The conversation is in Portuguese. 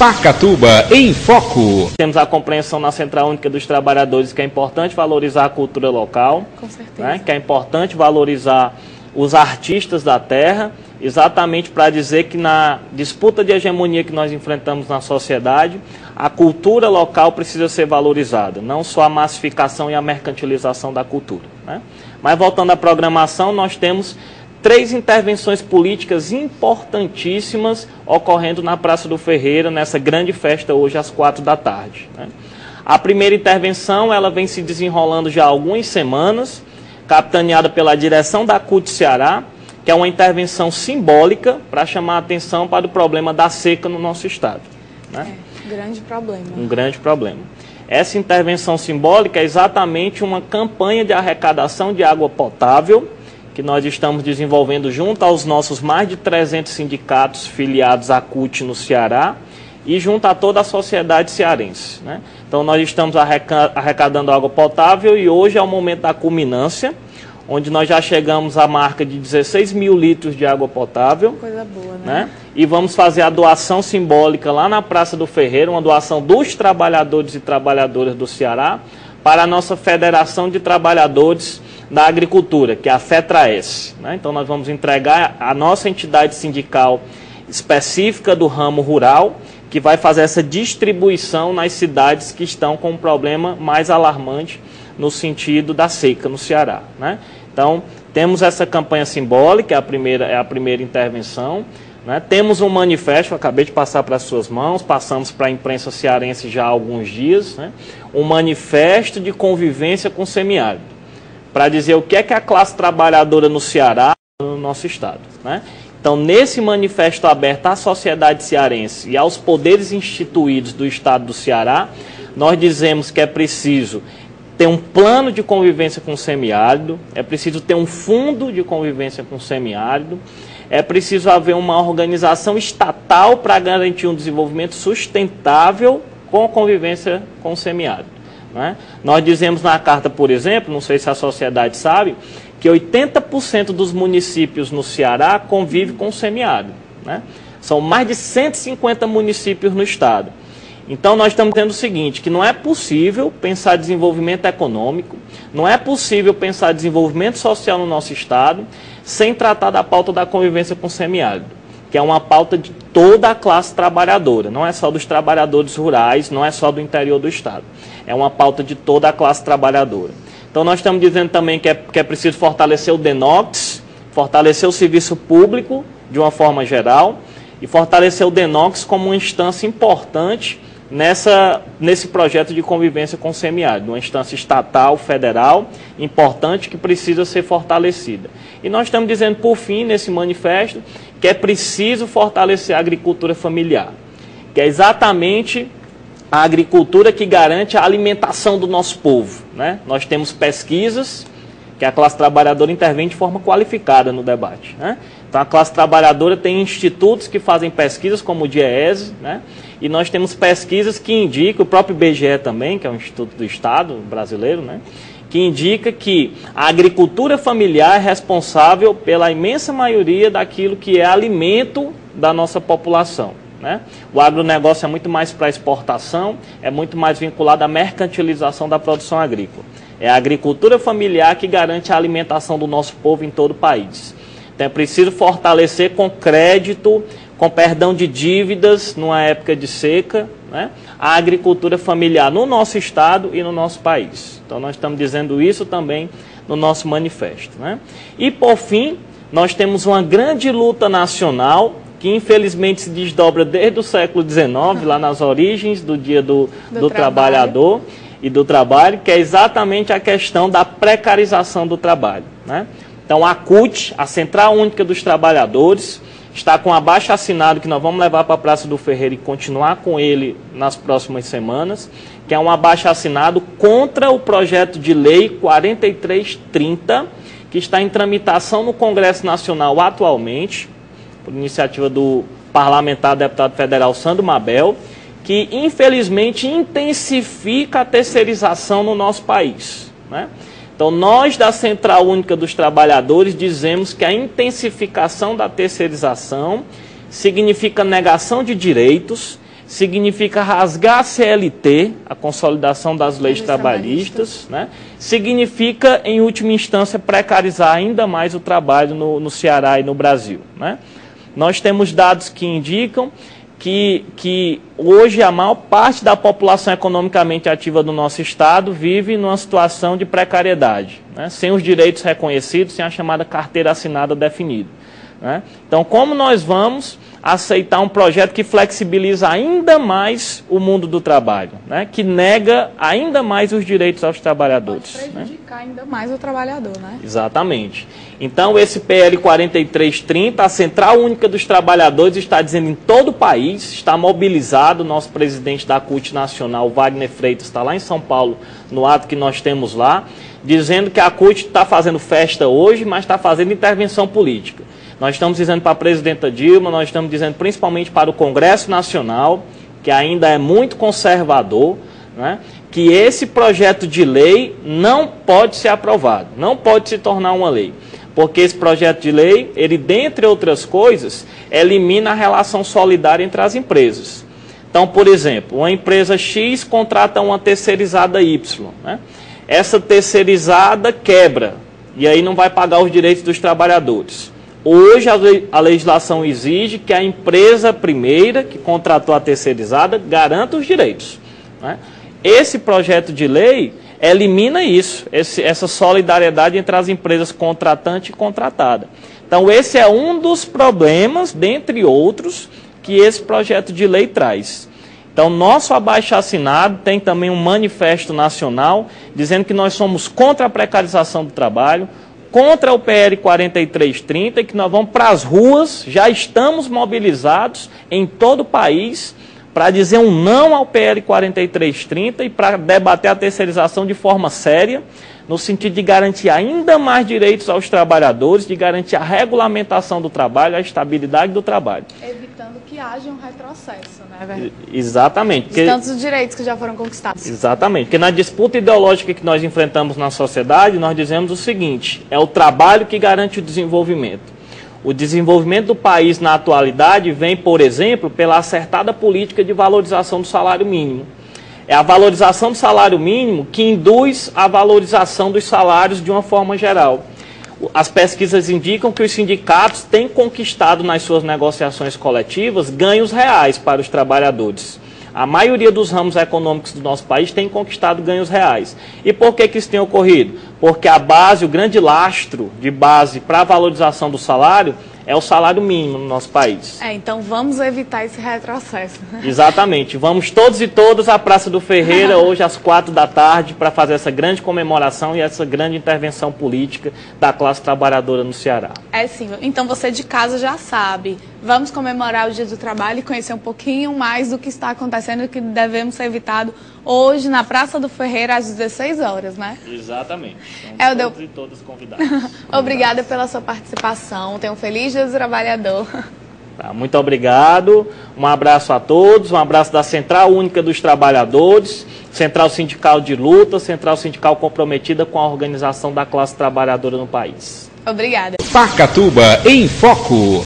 Pacatuba em Foco. Temos a compreensão na Central Única dos Trabalhadores que é importante valorizar a cultura local. Com certeza. Né? Que é importante valorizar os artistas da terra, exatamente para dizer que na disputa de hegemonia que nós enfrentamos na sociedade, a cultura local precisa ser valorizada, não só a massificação e a mercantilização da cultura. Né? Mas voltando à programação, nós temos 3 intervenções políticas importantíssimas ocorrendo na Praça do Ferreira, nessa grande festa hoje às 4 da tarde. Né? A primeira intervenção ela vem se desenrolando já há algumas semanas, capitaneada pela direção da CUT Ceará, que é uma intervenção simbólica para chamar a atenção para o problema da seca no nosso estado. Né? Grande problema. Um grande problema. Essa intervenção simbólica é exatamente uma campanha de arrecadação de água potável que nós estamos desenvolvendo junto aos nossos mais de 300 sindicatos filiados à CUT no Ceará e junto a toda a sociedade cearense. Né? Então nós estamos arrecadando água potável e hoje é o momento da culminância, onde nós já chegamos à marca de 16 mil litros de água potável. Coisa boa, né? E vamos fazer a doação simbólica lá na Praça do Ferreira, uma doação dos trabalhadores e trabalhadoras do Ceará para a nossa Federação de Trabalhadores da Agricultura, que é a FETRAES. Né? Então nós vamos entregar a nossa entidade sindical específica do ramo rural, que vai fazer essa distribuição nas cidades que estão com um problema mais alarmante no sentido da seca no Ceará. Né? Então, temos essa campanha simbólica, é a primeira intervenção. Né? Temos um manifesto, acabei de passar para as suas mãos, passamos para a imprensa cearense já há alguns dias, né? Um manifesto de convivência com o semiárido, para dizer o que é que a classe trabalhadora no Ceará, no nosso estado. Né? Então, nesse manifesto aberto à sociedade cearense e aos poderes instituídos do estado do Ceará, nós dizemos que é preciso ter um plano de convivência com o semiárido, é preciso ter um fundo de convivência com o semiárido, é preciso haver uma organização estatal para garantir um desenvolvimento sustentável com a convivência com o semiárido. Né? Nós dizemos na carta, por exemplo, não sei se a sociedade sabe, que 80% dos municípios no Ceará convivem com o semiárido. Né? São mais de 150 municípios no estado. Então nós estamos tendo o seguinte, que não é possível pensar desenvolvimento econômico, não é possível pensar desenvolvimento social no nosso estado, sem tratar da pauta da convivência com o semiárido, que é uma pauta de toda a classe trabalhadora, não é só dos trabalhadores rurais, não é só do interior do estado, é uma pauta de toda a classe trabalhadora. Então nós estamos dizendo também que é preciso fortalecer o DENOX, fortalecer o serviço público de uma forma geral e fortalecer o DENOX como uma instância importante nesse projeto de convivência com o semiárido, uma instância estatal, federal, importante que precisa ser fortalecida. E nós estamos dizendo, por fim, nesse manifesto, que é preciso fortalecer a agricultura familiar, que é exatamente a agricultura que garante a alimentação do nosso povo. Né? Nós temos pesquisas que a classe trabalhadora intervém de forma qualificada no debate. Né? Então a classe trabalhadora tem institutos que fazem pesquisas como o DIEESE, né? E nós temos pesquisas que indicam, o próprio IBGE também, que é um instituto do Estado brasileiro, né? Que indica que a agricultura familiar é responsável pela imensa maioria daquilo que é alimento da nossa população. Né? O agronegócio é muito mais para exportação, é muito mais vinculado à mercantilização da produção agrícola. É a agricultura familiar que garante a alimentação do nosso povo em todo o país. Então é preciso fortalecer com crédito, com perdão de dívidas numa época de seca, né? A agricultura familiar no nosso estado e no nosso país. Então nós estamos dizendo isso também no nosso manifesto. Né? E por fim, nós temos uma grande luta nacional que infelizmente se desdobra desde o século XIX, lá nas origens do Dia do Trabalhador e do Trabalho, que é exatamente a questão da precarização do trabalho. Né? Então a CUT, a Central Única dos Trabalhadores, está com abaixo-assinado que nós vamos levar para a Praça do Ferreira e continuar com ele nas próximas semanas, que é um abaixo-assinado contra o projeto de lei 4330, que está em tramitação no Congresso Nacional atualmente, por iniciativa do parlamentar deputado federal Sandro Mabel, que infelizmente intensifica a terceirização no nosso país. Né? Então nós da Central Única dos Trabalhadores dizemos que a intensificação da terceirização significa negação de direitos, significa rasgar a CLT, a consolidação das leis trabalhistas, né? Significa, em última instância, precarizar ainda mais o trabalho no Ceará e no Brasil, né? Nós temos dados que indicam que hoje a maior parte da população economicamente ativa do nosso estado vive numa situação de precariedade, né? Sem os direitos reconhecidos, sem a chamada carteira assinada definida, né? Então, como nós vamos aceitar um projeto que flexibiliza ainda mais o mundo do trabalho, né? Que nega ainda mais os direitos aos trabalhadores? Pode prejudicar, né, ainda mais o trabalhador, né? Exatamente. Então, esse PL 4330, a Central Única dos Trabalhadores, está dizendo em todo o país, está mobilizado, o nosso presidente da CUT Nacional, Wagner Freitas, está lá em São Paulo, no ato que nós temos lá, dizendo que a CUT está fazendo festa hoje, mas está fazendo intervenção política. Nós estamos dizendo para a presidenta Dilma, nós estamos dizendo principalmente para o Congresso Nacional, que ainda é muito conservador, né, que esse projeto de lei não pode ser aprovado, não pode se tornar uma lei. Porque esse projeto de lei, ele, dentre outras coisas, elimina a relação solidária entre as empresas. Então, por exemplo, uma empresa X contrata uma terceirizada Y, né? Essa terceirizada quebra, e aí não vai pagar os direitos dos trabalhadores. Hoje a legislação exige que a empresa primeira, que contratou a terceirizada, garanta os direitos, né? Esse projeto de lei elimina isso, essa solidariedade entre as empresas contratante e contratada. Então, esse é um dos problemas, dentre outros, que esse projeto de lei traz. Então, nosso abaixo-assinado tem também um manifesto nacional dizendo que nós somos contra a precarização do trabalho, contra o PL 4330 e que nós vamos para as ruas, já estamos mobilizados em todo o país para dizer um não ao PL 4330 e para debater a terceirização de forma séria, no sentido de garantir ainda mais direitos aos trabalhadores, de garantir a regulamentação do trabalho, a estabilidade do trabalho. Evitando que haja um retrocesso, né? Exatamente. De tantos direitos que já foram conquistados. Exatamente. Porque na disputa ideológica que nós enfrentamos na sociedade, nós dizemos o seguinte: é o trabalho que garante o desenvolvimento. O desenvolvimento do país na atualidade vem, por exemplo, pela acertada política de valorização do salário mínimo. É a valorização do salário mínimo que induz a valorização dos salários de uma forma geral. As pesquisas indicam que os sindicatos têm conquistado nas suas negociações coletivas ganhos reais para os trabalhadores. A maioria dos ramos econômicos do nosso país tem conquistado ganhos reais. E por que isso tem ocorrido? Porque a base, o grande lastro de base para a valorização do salário é o salário mínimo no nosso país. Então vamos evitar esse retrocesso. Exatamente. Vamos todos e todas à Praça do Ferreira hoje às 4 da tarde para fazer essa grande comemoração e essa grande intervenção política da classe trabalhadora no Ceará. Sim. Então você de casa já sabe. Vamos comemorar o Dia do Trabalho e conhecer um pouquinho mais do que está acontecendo e que devemos ser evitado hoje na Praça do Ferreira às 16 horas, né? Exatamente. Todos e todas convidados. Obrigada pela sua participação. Tenha um feliz Dia do Trabalhador. Tá, muito obrigado. Um abraço a todos. Um abraço da Central Única dos Trabalhadores, Central Sindical de Luta, Central Sindical comprometida com a organização da classe trabalhadora no país. Obrigada. Pacatuba em Foco.